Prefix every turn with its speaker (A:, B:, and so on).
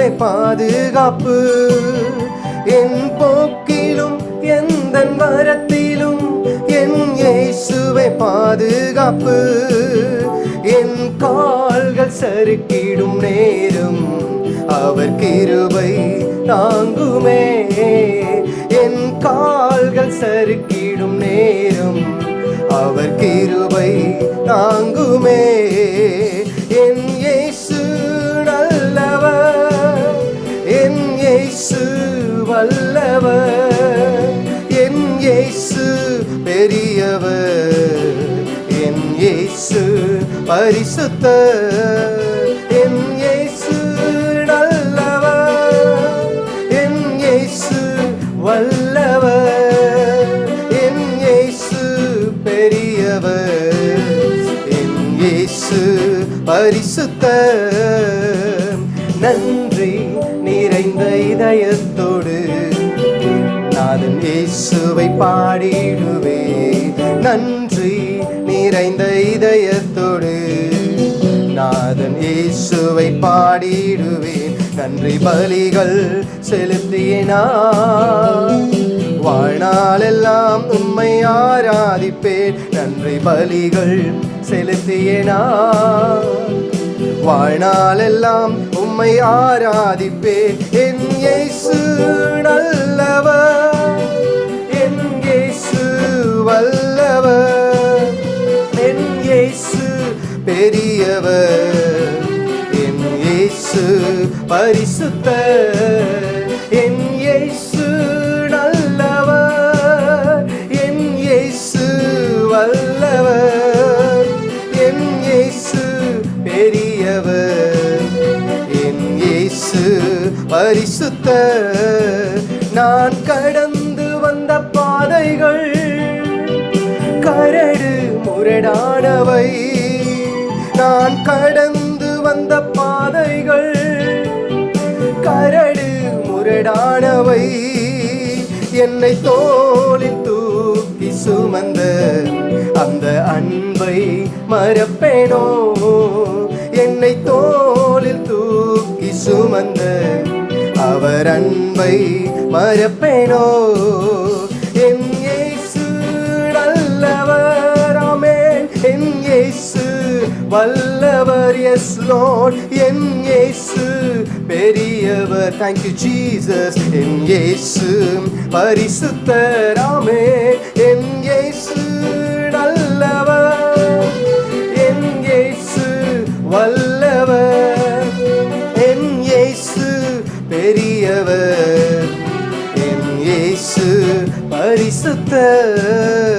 A: இயேசுவை பாதுகாப்பு. என் போக்கிலும் எந்தன் வரத்திலும் என் இயேசுவை பாதுகாப்பு. என் கால்கள் சறுக்கிடும் நேரம் அவர் கிருபை தாங்குமே. என் கால்கள் சறுக்கிடும் நேரம் அவர் கிருபை தாங்குமே. என் இயேசு நல்லவர், என் இயேசு வல்லவர், என் இயேசு பெரியவர், என் இயேசு பரிசுத்தர். என் இயேசு நல்லவர், என் இயேசு வல்லவர், என் இயேசு பெரியவர், என் இயேசு பரிசுத்தர். நன்றி நிறைந்த இதயத்தோடு நாதன் இயேசுவை பாடிடுவே. நன்றி நிறைந்த இதயத்தோடு நாதன் இயேசுவை பாடிடுவேன். நன்றி பலிகள் செலுத்தினார் வாழ்நாளெல்லாம் உம்மை ஆராதிப்பேன். நன்றி பலிகள் செலுத்தினார் வாழ்நாளெல்லாம் உம்மை ஆராதிப்பேன். என் இயேசு நல்லவர், என் இயேசு வல்லவர், என் இயேசு பெரியவர், என் இயேசு பரிசுத்தர். என் இயேசு நல்லவர், என் இயேசு வல்லவர், என் இயேசு பெரியவர், என் இயேசு பரிசுத்தர். நான் கடந்து வந்த பாதைகள் கரடு முரடானவை. நான் கடந்து வந்த பாதைகள் கரடு முரடானவை. என்னை தோளில் தூக்கி சுமந்த அந்த அன்பை மறப்பேனோ. என்னை தோளில் தூக்கி சுமந்த அவர் அன்பை மறப்பேனோ. என் இயேசு நல்லவர், ஆமென். என் இயேசு வல்லவர், எஸ் லார்ட். என் இயேசு பெரியவர், thank you Jesus. என் இயேசு பரிசுத்தர், ஆமென். என் இயேசு நல்லவர், என் இயேசு வல்லவர், என் இயேசு பெரியவர், என் இயேசு பரிசுத்தர்.